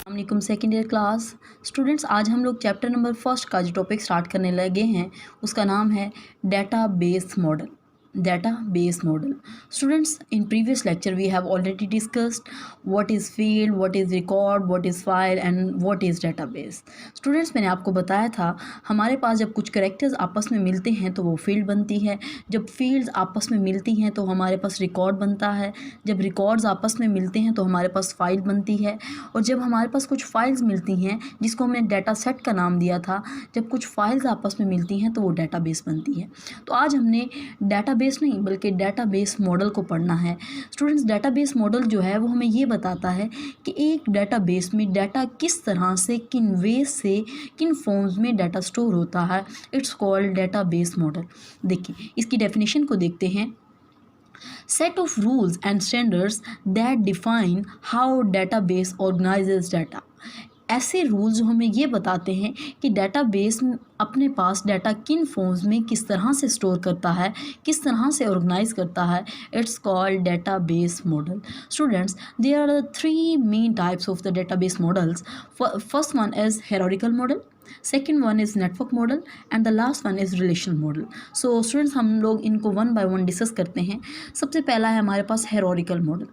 वालेकुम second year class students, आज हम लोग चैप्टर नंबर फर्स्ट का जो टॉपिक स्टार्ट करने लगे हैं उसका नाम है database model. Database model students, in previous lecture we have already discussed what is field, what is record, what is file and what is database. Students, मैंने आपको बताया था हमारे पास जब कुछ कैरेक्टर्स आपस में मिलते हैं तो वो फील्ड बनती है। जब फील्ड्स आपस में मिलती हैं तो हमारे पास रिकॉर्ड बनता है। जब रिकॉर्ड्स आपस में मिलते हैं तो हमारे पास फाइल बनती है। और जब हमारे पास कुछ फाइल्स मिलती हैं जिसको हमने डाटा सेट का नाम दिया था, जब कुछ फाइल्स आपस में मिलती हैं तो वो डाटाबेस बनती है। तो आज हमने डाटाबेस नहीं बल्कि डाटाबेस मॉडल को पढ़ना है। स्टूडेंट्स, डाटाबेस मॉडल जो है वो हमें ये बताता है कि एक डाटाबेस में डाटा किस तरह से, किन वेज से, किन फॉर्म्स में डाटा स्टोर होता है। It's called database model. देखिए, इसकी डेफिनेशन को देखते हैं। Set of rules and standards that define how database organizes data। ऐसे रूल्स जो हमें ये बताते हैं कि डेटाबेस अपने पास डाटा किन फॉर्म्स में किस तरह से स्टोर करता है, किस तरह से ऑर्गेनाइज करता है। It's called database model. Students, there are three main types of the database models. First one is hierarchical model, second one is network model and the last one is relational model. So students, हम लोग इनको one by one discuss करते हैं। सबसे पहला है हमारे पास हेरोरिकल मॉडल।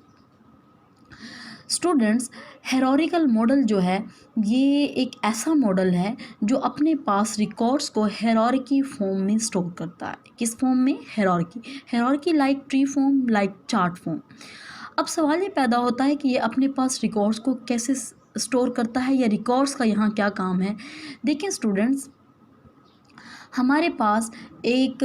स्टूडेंट्स, हेरोरिकल मॉडल जो है ये एक ऐसा मॉडल है जो अपने पास रिकॉर्ड्स को हेरारकी फॉर्म में स्टोर करता है। किस फॉर्म में? Hierarchy like tree form, like chart form. अब सवाल ये पैदा होता है कि ये अपने पास रिकॉर्ड्स को कैसे स्टोर करता है या रिकॉर्ड्स का यहाँ क्या काम है। देखिए स्टूडेंट्स, हमारे पास एक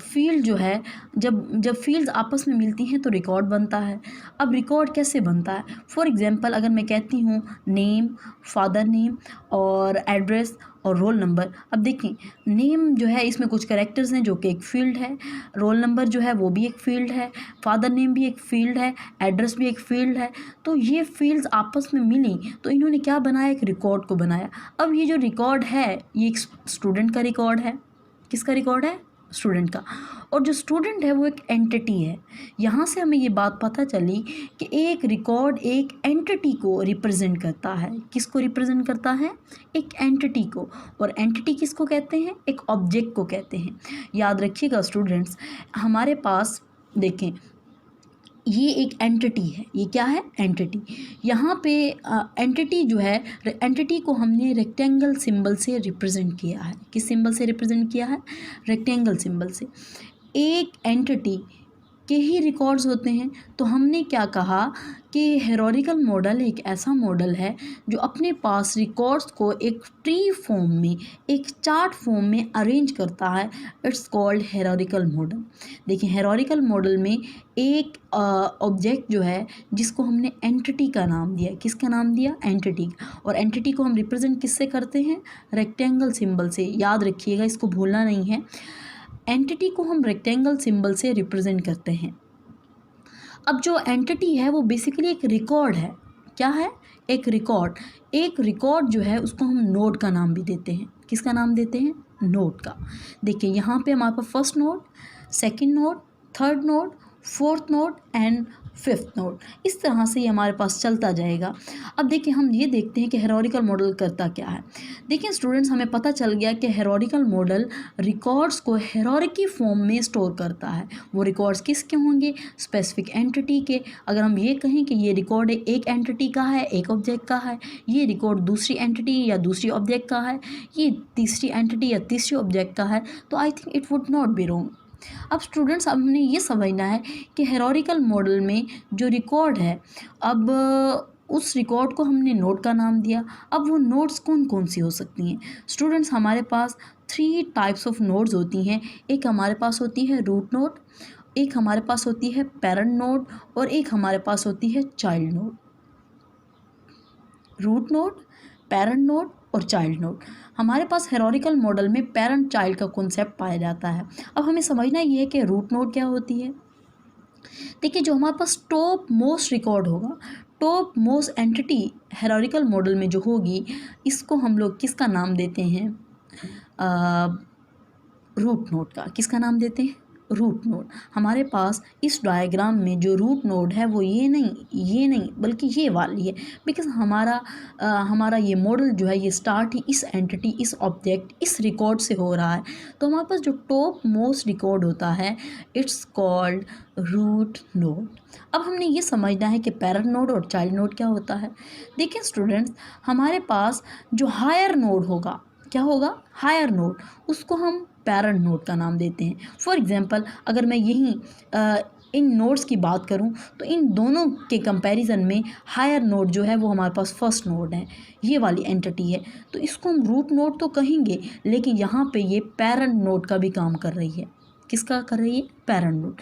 फील्ड जो है, जब जब फील्ड्स आपस में मिलती हैं तो रिकॉर्ड बनता है। अब रिकॉर्ड कैसे बनता है? फॉर एग्जांपल, अगर मैं कहती हूँ नेम, फादर नेम और एड्रेस और रोल नंबर। अब देखिए, नेम जो है इसमें कुछ कैरेक्टर्स हैं जो कि एक फील्ड है, रोल नंबर जो है वो भी एक फील्ड है, फादर नेम भी एक फील्ड है, एड्रेस भी एक फील्ड है। तो ये फील्ड्स आपस में मिली तो इन्होंने क्या बनाया? एक रिकॉर्ड को बनाया। अब ये जो रिकॉर्ड है ये एक स्टूडेंट का रिकॉर्ड है। किसका रिकॉर्ड है? स्टूडेंट का। और जो स्टूडेंट है वो एक एंटिटी है। यहाँ से हमें ये बात पता चली कि एक रिकॉर्ड एक एंटिटी को रिप्रेजेंट करता है। किसको रिप्रेजेंट करता है? एक एंटिटी को। और एंटिटी किसको कहते हैं? एक ऑब्जेक्ट को कहते हैं। याद रखिएगा स्टूडेंट्स, हमारे पास देखें ये एक एंटिटी है। ये क्या है? एंटिटी। यहाँ पे एंटिटी जो है, एंटिटी को हमने रेक्टेंगल सिंबल से रिप्रेजेंट किया है। किस सिंबल से रिप्रेजेंट किया है? रेक्टेंगल सिंबल से। एक एंटिटी के ही रिकॉर्ड्स होते हैं। तो हमने क्या कहा कि हेरोरिकल मॉडल एक ऐसा मॉडल है जो अपने पास रिकॉर्ड्स को एक ट्री फॉर्म में, एक चार्ट फॉर्म में अरेंज करता है। It's called hierarchical model. देखिए, हेरोरिकल मॉडल में एक ऑब्जेक्ट जो है जिसको हमने एंटिटी का नाम दिया। किसका नाम दिया? एंटिटी। और एंटिटी को हम रिप्रेजेंट किससे करते हैं? रेक्टेंगल सिंबल से। याद रखिएगा, इसको भूलना नहीं है। एंटिटी को हम रेक्टेंगल सिंबल से रिप्रेजेंट करते हैं। अब जो एंटिटी है वो बेसिकली एक रिकॉर्ड है। क्या है? एक रिकॉर्ड। एक रिकॉर्ड जो है उसको हम नोड का नाम भी देते हैं। किसका नाम देते हैं? नोड का। देखिए, यहाँ पे हमारे पास first node, second node, third node, fourth node and fifth node. इस तरह से ये हमारे पास चलता जाएगा। अब देखिए, हम ये देखते हैं कि हेरोरिकल मॉडल करता क्या है। देखिए स्टूडेंट्स, हमें पता चल गया कि हेरोरिकल मॉडल रिकॉर्ड्स को हेरारकी फॉर्म में स्टोर करता है। वो रिकॉर्ड्स किसके होंगे? स्पेसिफिक एंटिटी के। अगर हम ये कहें कि ये रिकॉर्ड एक एंटिटी का है, एक ऑब्जेक्ट का है, ये रिकॉर्ड दूसरी एंटिटी या दूसरी ऑब्जेक्ट का है, ये तीसरी एंटिटी या तीसरी ऑब्जेक्ट का है, तो I think it would not be wrong. अब स्टूडेंट्स, हमने ये समझना है कि हेरोरिकल मॉडल में जो रिकॉर्ड है, अब उस रिकॉर्ड को हमने नोड का नाम दिया। अब वो नोड्स कौन कौन सी हो सकती हैं? स्टूडेंट्स, हमारे पास थ्री टाइप्स ऑफ नोड्स होती हैं। एक हमारे पास होती है रूट नोड, एक हमारे पास होती है पेरेंट नोड और एक हमारे पास होती है child node. Root node, parent node और चाइल्ड नोड। हमारे पास हेरोरिकल मॉडल में पेरेंट चाइल्ड का कॉन्सेप्ट पाया जाता है। अब हमें समझना ये है कि रूट नोड क्या होती है। देखिए, जो हमारे पास टॉप मोस्ट रिकॉर्ड होगा, टॉप मोस्ट एंटिटी हेरोरिकल मॉडल में जो होगी, इसको हम लोग किसका नाम देते हैं? रूट नोड का। किसका नाम देते हैं? Root node. हमारे पास इस डायग्राम में जो रूट नोड है वो ये नहीं बल्कि ये वाली है, बिकॉज हमारा ये मॉडल जो है ये स्टार्ट ही इस एंटिटी, इस ऑब्जेक्ट, इस रिकॉर्ड से हो रहा है। तो हमारे पास जो टॉप मोस्ट रिकॉर्ड होता है इट्स कॉल्ड रूट नोड। अब हमने ये समझना है कि पेरेंट नोड और चाइल्ड नोड क्या होता है। देखिए स्टूडेंट्स, हमारे पास जो हायर नोड होगा, क्या होगा, हायर नोड, उसको हम पेरेंट नोड का नाम देते हैं। फॉर एग्जांपल अगर मैं यहीं इन नोड्स की बात करूं तो इन दोनों के कंपैरिजन में हायर नोड जो है वो हमारे पास फर्स्ट नोड है, ये वाली एंटिटी है। तो इसको हम रूट नोड तो कहेंगे, लेकिन यहाँ पे ये पेरेंट नोड का भी काम कर रही है। किसका कर रही है, पेरेंट नोड।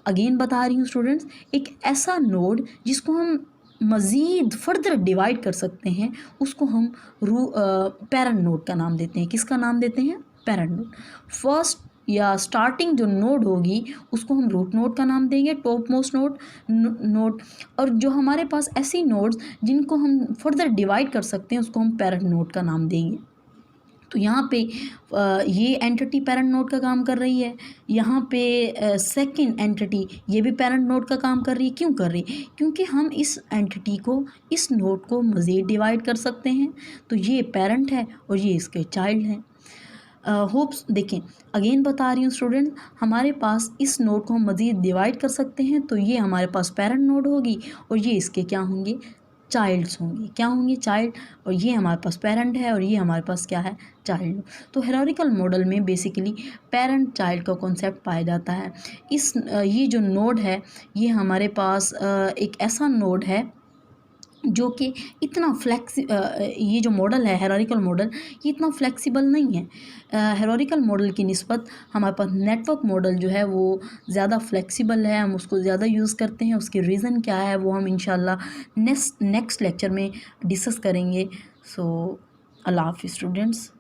अगेन बता रही हूँ स्टूडेंट्स, एक ऐसा नोड जिसको हम मज़ीद फर्दर डिवाइड कर सकते हैं उसको हम पेरेंट नोड का नाम देते हैं। किसका नाम देते हैं, पेरेंट नोड। फर्स्ट या स्टार्टिंग जो नोड होगी उसको हम रूट नोड का नाम देंगे, टॉप मोस्ट नोड। और जो हमारे पास ऐसी नोड्स जिनको हम फर्दर डिवाइड कर सकते हैं उसको हम पेरेंट नोड का नाम देंगे। तो यहाँ पे ये एंटिटी पेरेंट नोड का काम कर रही है, यहाँ पे सेकंड एंटिटी ये भी पेरेंट नोड का काम कर रही है। क्यों कर रही है, क्योंकि हम इस एंटिटी को, इस नोड को मज़ीद डिवाइड कर सकते हैं। तो ये पेरेंट है और ये इसके चाइल्ड हैं। होप्स देखें, अगेन बता रही हूँ स्टूडेंट, हमारे पास इस नोड को हम मज़ीद डिवाइड कर सकते हैं। तो ये हमारे पास पेरेंट नोड होगी और ये इसके क्या होंगे, चाइल्ड्स होंगे। क्या होंगे, चाइल्ड। और ये हमारे पास पेरेंट है और ये हमारे पास क्या है, चाइल्ड। तो हायरार्किकल मॉडल में बेसिकली पेरेंट चाइल्ड का कॉन्सेप्ट पाया जाता है। ये जो नोड है ये हमारे पास एक ऐसा नोड है जो कि इतना ये जो मॉडल है हायरार्किकल मॉडल, ये इतना फ्लेक्सिबल नहीं है। हायरार्किकल मॉडल की निस्बत हमारे पास नेटवर्क मॉडल जो है वो ज़्यादा फ्लेक्सिबल है, हम उसको ज़्यादा यूज़ करते हैं। उसकी रीज़न क्या है वो हम इंशाल्लाह नेक्स्ट लेक्चर में डिस्कस करेंगे। सो अल्लाह हाफ़िज़ स्टूडेंट्स।